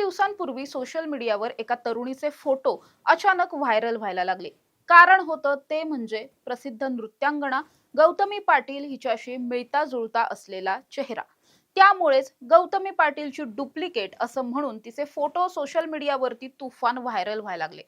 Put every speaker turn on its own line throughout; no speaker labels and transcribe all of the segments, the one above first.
दिवसांपूर्वी सोशल मीडियावर एका तरुणीचे फोटो अचानक व्हायरल व्हायला लागले। कारण होतं ते म्हणजे प्रसिद्ध नृत्यांगना गौतमी पाटील हिच्याशी मिळता जुळता असलेला चेहरा। त्यामुळेच गौतमी पाटीलची डुप्लिकेट असं म्हणून तिचे फोटो सोशल मीडियावरती तुफान व्हायरल व्हायला लागले।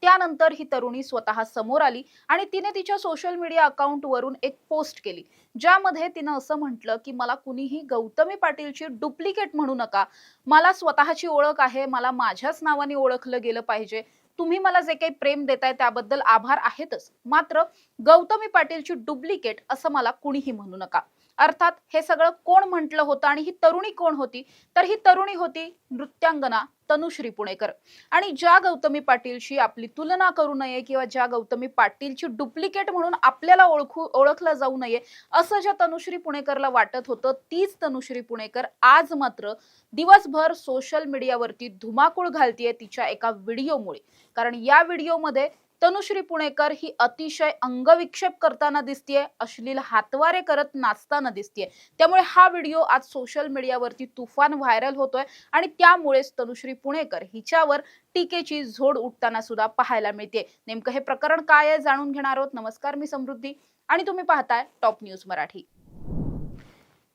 त्यानंतर ही तरुणी स्वतः समोर आली आणि तिने तिच्या सोशल मीडिया अकाउंटवरून एक पोस्ट केली, ज्यामध्ये तिनं असं म्हटलं की मला कुणीही गौतमी पाटीलची डुप्लिकेट म्हणू नका। मला स्वतःची ओळख आहे, मला माझ्याच नावाने ओळखलं गेलं पाहिजे। तुम्ही मला जे काही प्रेम देताय त्याबद्दल आभार आहेतच, मात्र गौतमी पाटीलची डुप्लिकेट असं मला कुणीही म्हणू नका। अर्थात हे सगळं कोण म्हटलं होतं आणि ही तरुणी कोण होती? तर ही तरुणी होती नृत्यांगना तनुश्री पुणेकर। आणि ज्या गौतमी पाटीलशी आपली तुलना करू नये किंवा ज्या गौतमी पाटीलची डुप्लिकेट म्हणून आपल्याला ओळखलं जाऊ नये असं ज्या तनुश्री पुणेकरला वाटत होतं, तीच तनुश्री पुणेकर आज मात्र दिवसभर सोशल मीडियावरती धुमाकूळ घालतीये तिच्या एका व्हिडिओमुळे। कारण या व्हिडिओमध्ये तनुश्री पुणेकर ही अतिशय अंगविक्षेप करताना दिसतीये, अश्लील हातवारे करत नाचताना दिसतीये। त्यामुळे हा व्हिडिओ आज सोशल मीडियावरती तुफान व्हायरल होतोय आणि त्यामुळेच तनुश्री पुणेकर हिच्यावर टीकेची झोड उठताना सुद्धा पाहायला मिळते। नेमकं हे प्रकरण काय आहे जाणून घेणार आहोत। नमस्कार, मी समृद्धी आणि तुम्ही पाहताय टॉप न्यूज मराठी।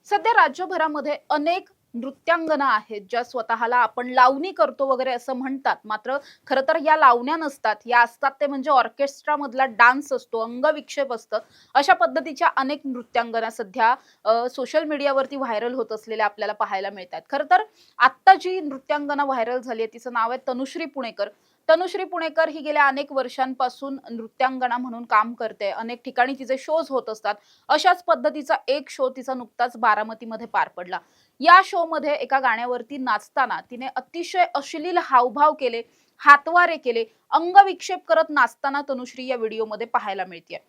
सध्या राज्यभरामध्ये अनेक नृत्यांगना आहेत ज्या स्वतःला आपण लावणी करतो वगैरे असं म्हणतात, मात्र खरं तर या लावण्या नसतात, या असतात ते म्हणजे ऑर्केस्ट्रा मधला डान्स असतो, अंगविक्षेप असतं। अशा पद्धतीच्या अनेक नृत्यांगना सध्या सोशल मीडियावरती व्हायरल होत असलेल्या आपल्याला पाहायला मिळतात। खरं तर आता जी नृत्यांगना व्हायरल झाली आहे तिचं नाव आहे तनुश्री पुणेकर। तनुश्री पुणेकर ही गेल्या अनेक वर्षांपासून नृत्यांगना म्हणून काम करते, अनेक ठिकाणी तिचे शोज होत असतात। अशाच पद्धतीचा एक शो तिचा नुकताच बारामतीमध्ये पार पडला। या शो मध्ये एका गाण्यावरती नाचताना तिने अतिशय अश्लील हावभाव केले, हातवारे केले, अंगविक्षेप करत नाचताना तनुश्री या व्हिडिओमध्ये पाहायला मिळते।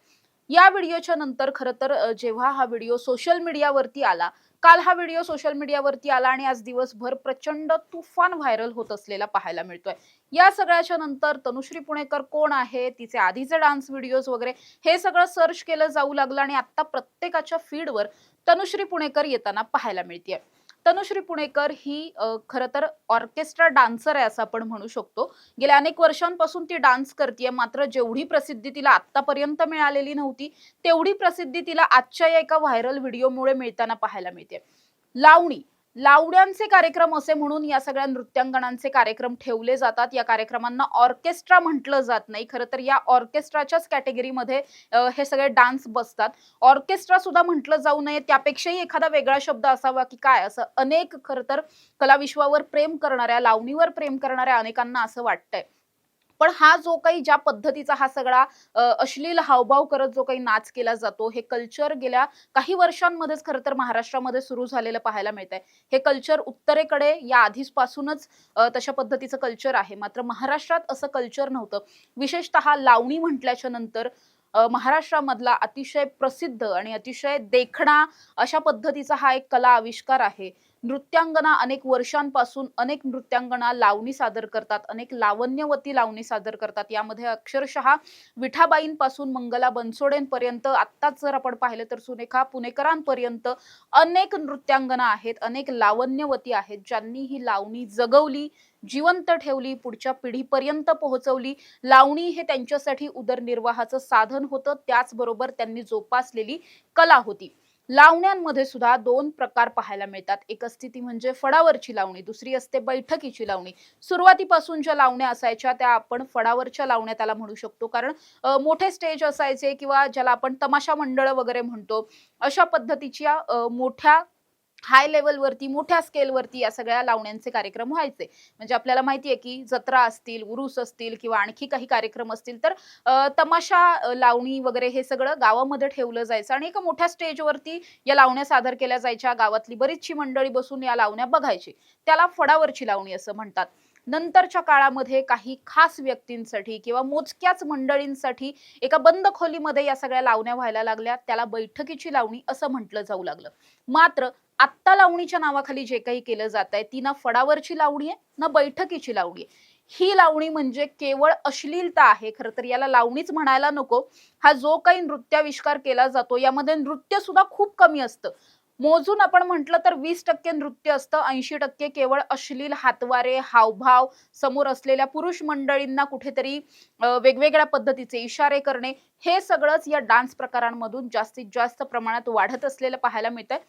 या व्हिडिओच्या नंतर खरं तर जेव्हा हा व्हिडिओ सोशल मीडियावरती आला, काल हा व्हिडिओ सोशल मीडियावरती आला आणि आज दिवसभर प्रचंड तुफान व्हायरल होत असलेला पाहायला मिळतोय। या सगळ्याच्या नंतर तनुश्री पुणेकर कोण आहे, तिचे आधीचे डान्स व्हिडिओज वगैरे हे सगळं सर्च केलं जाऊ लागलं आणि आता प्रत्येकाच्या फीडवर तनुश्री पुणेकर येताना पाहायला मिळते। तनुश्री पुणेकर ही खरं तर ऑर्केस्ट्रा डान्सर आहे असं आपण म्हणू शकतो। गेल्या अनेक वर्षांपासून ती डान्स करते, मात्र जेवढी प्रसिद्धी तिला आतापर्यंत मिळालेली नव्हती तेवढी प्रसिद्धी तिला आजच्या या एका व्हायरल व्हिडिओमुळे मिळताना पाहायला मिळते। लावणी, लावण्यांचे कार्यक्रम असे म्हणून या सगळ्या नृत्यांगणांचे कार्यक्रम ठेवले जातात। या कार्यक्रमांना ऑर्केस्ट्रा म्हटलं जात नाही, खरं तर या ऑर्केस्ट्राच्याच कॅटेगरीमध्ये हे सगळे डान्स बसतात। ऑर्केस्ट्रा सुद्धा म्हटलं जाऊ नये, त्यापेक्षाही एखादा वेगळा शब्द असावा की काय, असं अनेक खरं तर कलाविश्वावर प्रेम करणाऱ्या, लावणीवर प्रेम करणाऱ्या अनेकांना असं वाटतंय। पण हा जो काही ज्या पद्धतीचा हा सगळा अश्लील हावभाव करत जो काही नाच केला जातो, हे कल्चर गेल्या काही वर्षांमध्येच खरं तर महाराष्ट्रामध्ये सुरू झालेलं पाहायला मिळतंय। हे कल्चर उत्तरेकडे या आधीपासूनच तशा पद्धतीचं कल्चर आहे, मात्र महाराष्ट्रात असं कल्चर नव्हतं। विशेषतः लावणी म्हटल्याच्या नंतर महाराष्ट्रामधला अतिशय प्रसिद्ध आणि अतिशय देखणा अशा पद्धतीचा हा एक कला आविष्कार आहे। नृत्यांगना अनेक वर्षांपासून अनेक नृत्यांगना लावणी सादर करतात, अनेक लावण्यवती लावणी सादर करतात। यामध्ये अक्षरशः विठाबाईंपासून मंगला बनसोडेंपर्यंत, आत्ताच जर आपण पाहिलं तर सुनेखा पुणेकरांपर्यंत अनेक नृत्यांगना आहेत, अनेक लावण्यवती आहेत, ज्यांनी ही लावणी जगवली, जिवंत ठेवली, पुढच्या पिढीपर्यंत पोहोचवली। लावणी हे त्यांच्यासाठी उदरनिर्वाहाचं साधन होतं, त्याचबरोबर त्यांनी जोपासलेली कला होती। लावण्यांमध्ये सुद्धा दोन प्रकार पाहायला मिळतात, एक असते ती म्हणजे फडावरची लावणी, दुसरी असते बैठकीची लावणी। सुरुवातीपासून ज्या लावण्या असायच्या त्या आपण फडावरच्या लावण्या त्याला म्हणू शकतो, कारण मोठे स्टेज असायचे किंवा ज्याला आपण तमाशा मंडळ वगैरे म्हणतो, अशा पद्धतीच्या मोठ्या हाय लेवलवरती, मोठ्या स्केलवरती या सगळ्या लावण्यांचे कार्यक्रम व्हायचे। म्हणजे आपल्याला माहिती आहे की जत्रा असतील, उरूस असतील किंवा आणखी काही कार्यक्रम असतील तर तमाशा लावणी वगैरे हे सगळं गावामध्ये ठेवलं जायचं आणि एका मोठ्या स्टेजवरती या लावण्या सादर केल्या जायच्या। गावातली बरीचशी मंडळी बसून या लावण्या बघायची, त्याला फडावरची लावणी असं म्हणतात। नंतरच्या काळामध्ये काही खास व्यक्तींसाठी किंवा मोजक्याच मंडळींसाठी एका बंद खोलीमध्ये या सगळ्या लावण्या व्हायला लागल्या, त्याला बैठकीची लावणी असं म्हटलं जाऊ लागलं। मात्र आत्ता लावणीच्या नावाखाली जे काही केलं जातंय ती ना फडावरची लावणी आहे ना बैठकीची लावणी आहे। ही लावणी म्हणजे केवळ अश्लीलता आहे, खरं तर याला लावणीच म्हणायला नको। हा जो काही नृत्याविष्कार केला जातो यामध्ये नृत्य सुद्धा खूप कमी असतं। मोजून आपण म्हटलं तर 20% नृत्य असतं, 80% केवळ अश्लील हातवारे, हावभाव, समोर असलेल्या पुरुष मंडळींना कुठेतरी वेगवेगळ्या पद्धतीचे इशारे करणे, हे सगळंच या डान्स प्रकारांमधून जास्तीत जास्त प्रमाणात वाढत असलेलं पाहायला मिळतंय.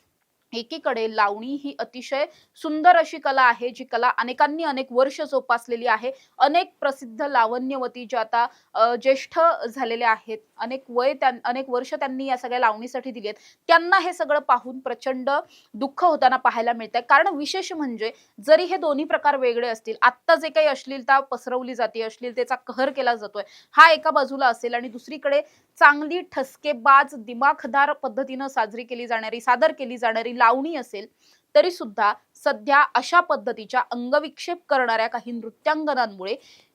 एकीकडे लावणी ही अतिशय सुंदर अशी कला आहे, जी कला अनेकांनी अनेक वर्ष जोपासलेली आहे. अनेक प्रसिद्ध लावण्यवती ज्या आता ज्येष्ठ झालेल्या आहेत, अनेक वर्ष त्यांनी या सगळ्या लावणीसाठी दिली आहेत. त्यांना हे सगळं पाहून प्रचंड दुःख होताना पाहायला मिळतंय. कारण विशेष म्हणजे जरी हे दोन्ही प्रकार वेगळे असतील, आत्ता जे काही अश्लीलता पसरवली जाते, अश्लीलतेचा कहर केला जातोय, हा एका बाजूला असेल आणि दुसरीकडे चांगली ठसकेबाज, दिमाखदार पद्धतीनं सादर केली जाणारी लावणी असेल, तरी सुद्धा सध्या अशा पद्धतीच्या अंगविक्षेप करणाऱ्या काही नृत्यांगनांमुळे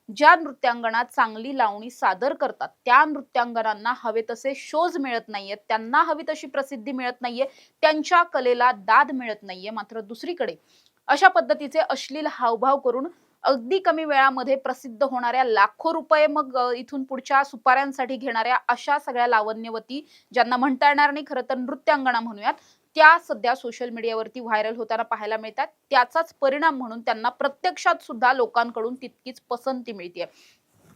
ज्या नृत्यांगना चांगली लावणी सादर करतात, त्या नृत्यांगनांना हवे तसे शोज मिळत नाहीयेत, त्यांना हवी तशी प्रसिद्धी मिळत नाहीये, त्यांच्या कलेला दाद मिळत नाहीये. मात्र दुसरीकडे अशा पद्धतीचे अश्लील हावभाव करून अगदी कमी वेळामध्ये प्रसिद्ध होणाऱ्या, लाखो रुपये मग इथून पुढच्या सुपाऱ्यांसाठी घेणाऱ्या अशा सगळ्या लावण्यवती, ज्यांना म्हणता येणार नाही, खरं तर नृत्यांगना म्हणूयात, त्या सध्या सोशल मीडियावरती व्हायरल होताना पाहायला मिळतात. त्याचाच परिणाम म्हणून त्यांना प्रत्यक्षात सुद्धा लोकांकडून तितकीच पसंती मिळतेय.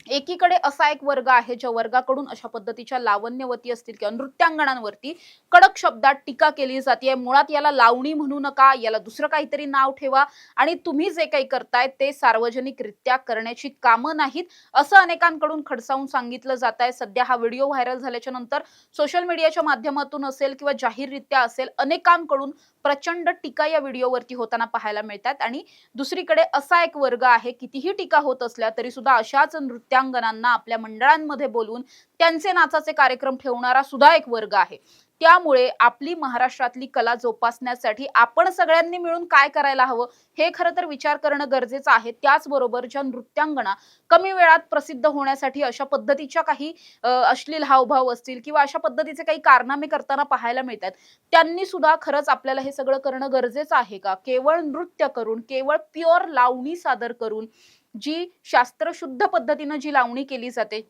एकीकडे असा एक वर्ग आहे, ज्या वर्गाकडून अशा पद्धतीच्या लावण्यवती असतील किंवा नृत्यांगनांवरती कडक शब्दात टीका केली जाते. मुळात याला लावणी म्हणू नका, याला दुसरं काहीतरी नाव ठेवा आणि तुम्ही जे काही करताय ते सार्वजनिकरित्या करण्याची कामं नाहीत, असं अनेकांकडून खडसावून सांगितलं जात आहे. सध्या हा व्हिडिओ व्हायरल झाल्याच्या नंतर सोशल मीडियाच्या माध्यमातून असेल किंवा जाहीररित्या असेल, अनेकांकडून प्रचंड टीका या व्हिडिओवरती होताना पाहायला मिळतात. आणि दुसरीकडे असा एक वर्ग आहे, कितीही टीका होत असल्या तरी सुद्धा अशाच नृत्यांगनांना आपल्या मंडळांमध्ये बोलवून त्यांचे नाचाचे कार्यक्रम ठेवणारा सुद्धा एक वर्ग आहे. त्यामुळे आपली महाराष्ट्रातली कला जोपासण्यासाठी आपण सगळ्यांनी मिळून काय करायला हवं, हे खरं तर विचार करणं गरजेचं आहे. त्याचबरोबर ज्या नृत्यांगना कमी वेळात प्रसिद्ध होण्यासाठी अशा पद्धतीच्या काही अश्लील हावभाव असतील किंवा अशा पद्धतीचे काही कारनामे करताना पाहायला मिळतात, त्यांनी सुद्धा खरंच आपल्याला हे सगळं करणं गरजेचं आहे का? केवळ नृत्य करून, केवळ प्युअर लावणी सादर करून, जी शास्त्रशुद्ध पद्धतीनं जी लावणी केली जाते,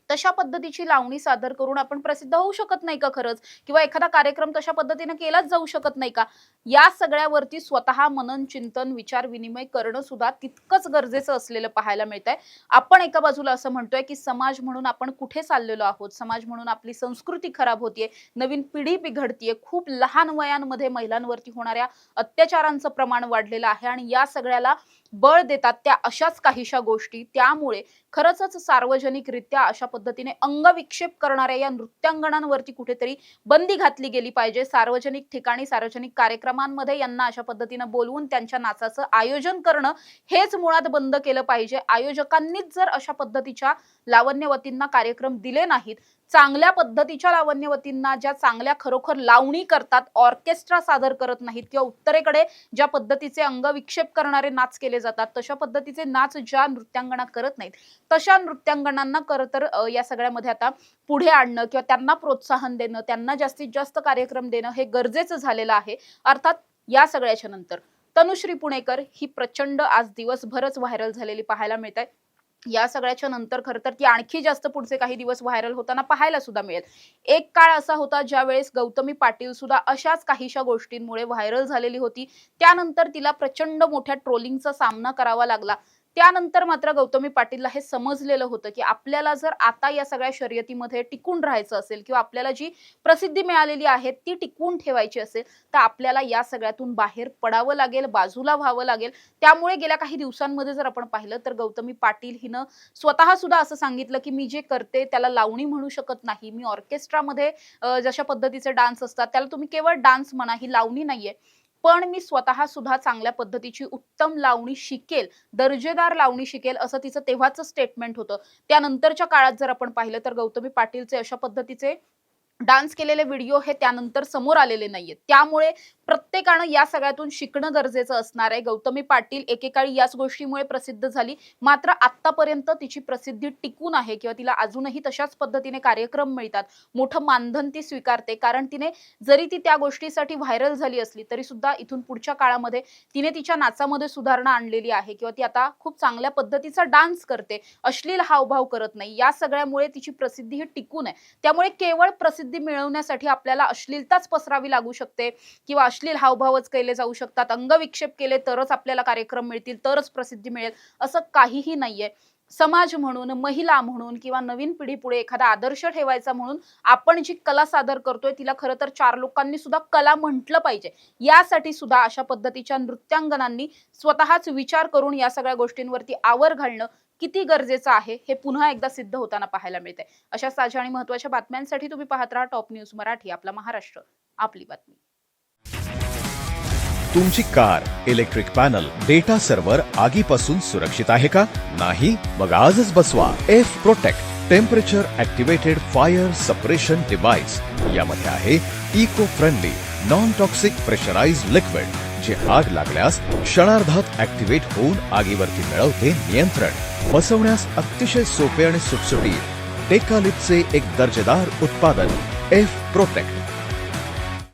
तशा पद्धतीची लावणी सादर करून आपण प्रसिद्ध होऊ शकत नाही का खरंच? किंवा एखादा कार्यक्रम तशा पद्धतीने केलाच जाऊ शकत नाही का? या सगळ्यावरती स्वतः मनन, चिंतन, विचार विनिमय करणं सुद्धा तितकंच गरजेचं असलेलं पाहायला मिळतंय. आपण एका बाजूला असं म्हणतोय, की समाज म्हणून आपण कुठे चाललेलो आहोत? समाज म्हणून आपली संस्कृती खराब होतीये, नवीन पिढी बिघडतीये, खूप लहान वयांमध्ये महिलांवरती होणाऱ्या अत्याचारांचं प्रमाण वाढलेलं आहे आणि या सगळ्याला बळ देतात त्या अशाच काहीशा गोष्टी. त्यामुळे खरंच सार्वजनिकरित्या अशा पद्धतीने अंगविक्षेप करणाऱ्या या नृत्यांगनांवरती कुठेतरी बंदी घातली गेली पाहिजे. सार्वजनिक ठिकाणी, सार्वजनिक कार्यक्रमांमध्ये यांना अशा पद्धतीने बोलवून त्यांच्या नाचाचं आयोजन करणं हेच मुळात बंद केलं पाहिजे. आयोजकांनीच जर अशा पद्धतीच्या लावण्यवतींना कार्यक्रम दिले नाहीत, चांगल्या पद्धतीच्या लावण्यवतींना, ज्या चांगल्या खरोखर लावणी करतात, ऑर्केस्ट्रा सादर करत नाहीत किंवा उत्तरेकडे ज्या पद्धतीचे अंगविक्षेप करणारे नाच केले जातात, तशा पद्धतीचे नाच ज्या नृत्यांगना करत नाहीत, तशा नृत्यांगनांना खरं तर या सगळ्यामध्ये आता पुढे आणणं किंवा त्यांना प्रोत्साहन देणं, त्यांना जास्तीत जास्त कार्यक्रम देणं हे गरजेचं झालेलं आहे. अर्थात या सगळ्याच्या नंतर तनुश्री पुणेकर ही प्रचंड आज दिवसभरच व्हायरल झालेली पाहायला मिळते. या सगळ्याच्या नंतर खरं तर ती आणखी जास्त पुढचे काही दिवस व्हायरल होताना पाहायला सुद्धा मिळेल. एक काळ असा होता ज्यावेळेस गौतमी पाटील सुद्धा अशाच काहीशा गोष्टींमुळे व्हायरल झालेली होती. त्यानंतर तिला प्रचंड मोठ्या ट्रोलिंगचा सामना करावा लागला. त्यानंतर मात्र गौतमी पाटीलला हे समजलेलं होतं, की आपल्याला जर आता या सगळ्या शर्यतीमध्ये टिकून राहायचं असेल किंवा आपल्याला जी प्रसिद्धी मिळालेली आहे ती टिकवून ठेवायची असेल, तर आपल्याला या सगळ्यातून बाहेर पडावं लागेल, बाजूला व्हावं लागेल. त्यामुळे गेल्या काही दिवसांमध्ये जर आपण पाहिलं तर गौतमी पाटील हिनं स्वतः सुद्धा असं सांगितलं, की मी जे करते त्याला लावणी म्हणू शकत नाही. मी ऑर्केस्ट्रामध्ये जशा पद्धतीचे डान्स असतात त्याला तुम्ही केवळ डान्स म्हणा, ही लावणी नाहीये. पण मी स्वतः सुद्धा चांगल्या पद्धतीची उत्तम लावणी शिकेल, दर्जेदार लावणी शिकेल, असं तिचं तेव्हाचं स्टेटमेंट होतं. त्यानंतरच्या काळात जर आपण पाहिलं तर गौतमी पाटीलचे अशा पद्धतीचे डान्स केलेले व्हिडिओ हे त्यानंतर समोर आलेले नाहीयेत. त्यामुळे प्रत्येकानं या सगळ्यातून शिकणं गरजेचं असणार आहे. गौतमी पाटील एकेकाळी याच गोष्टीमुळे प्रसिद्ध झाली, मात्र आतापर्यंत तिची प्रसिद्धी टिकून आहे किंवा तिला अजूनही तशाच पद्धतीने कार्यक्रम मिळतात, मोठं मानधन ती स्वीकारते. कारण जरी ती त्या गोष्टीसाठी व्हायरल झाली असली तरी सुद्धा इथून पुढच्या काळामध्ये तिने तिच्या नाचामध्ये सुधारणा आणलेली आहे किंवा ती आता खूप चांगल्या पद्धतीचा डान्स करते, अश्लील हावभाव करत नाही. या सगळ्यामुळे तिची प्रसिद्धी ही टिकून आहे. त्यामुळे केवळ प्रसिद्धी मिळवण्यासाठी आपल्याला अश्लीलताच पसरावी लागू शकते किंवा अश्लील हावभावच केले जाऊ शकतात, अंगविक्षेप केले तरच आपल्याला कार्यक्रम मिळतील, तरच प्रसिद्धी मिळेल, असं काहीही नाहीये. समाज म्हणून, महिला म्हणून किंवा नवीन पिढीपुढे एखादा आदर्श ठेवायचा म्हणून आपण जी कला सादर करतोय तिला खरं तर 4 लोकांनी सुद्धा कला म्हटलं पाहिजे. यासाठी सुद्धा अशा पद्धतीच्या नृत्यांगनांनी स्वतःच विचार करून या सगळ्या गोष्टींवरती आवर घालणं किती गरजेचं आहे हे पुन्हा एकदा सिद्ध होताना पाहायला मिळतंय. अशा ताज्या आणि महत्त्वाच्या बातम्यांसाठी तुम्ही पाहत राहा टॉप न्यूज मराठी. आपला महाराष्ट्र, आपली बातमी.
तुमची car, electric panel, data server आगीपासून सुरक्षित आहे का? नाही? मग आजच बसवा F protect temperature activated fire suppression device. यामध्ये आहे eco friendly non toxic pressurised liquid जे आग लागल्यास क्षणार्धात ऍक्टिव्हेट होऊन आगीवरती मिळवते नियंत्रण. बसवण्यास अतिशय सोपे आणि सुटसुटीत टेकालिपचे एक दर्जेदार उत्पादन एफ प्रोटेक्ट.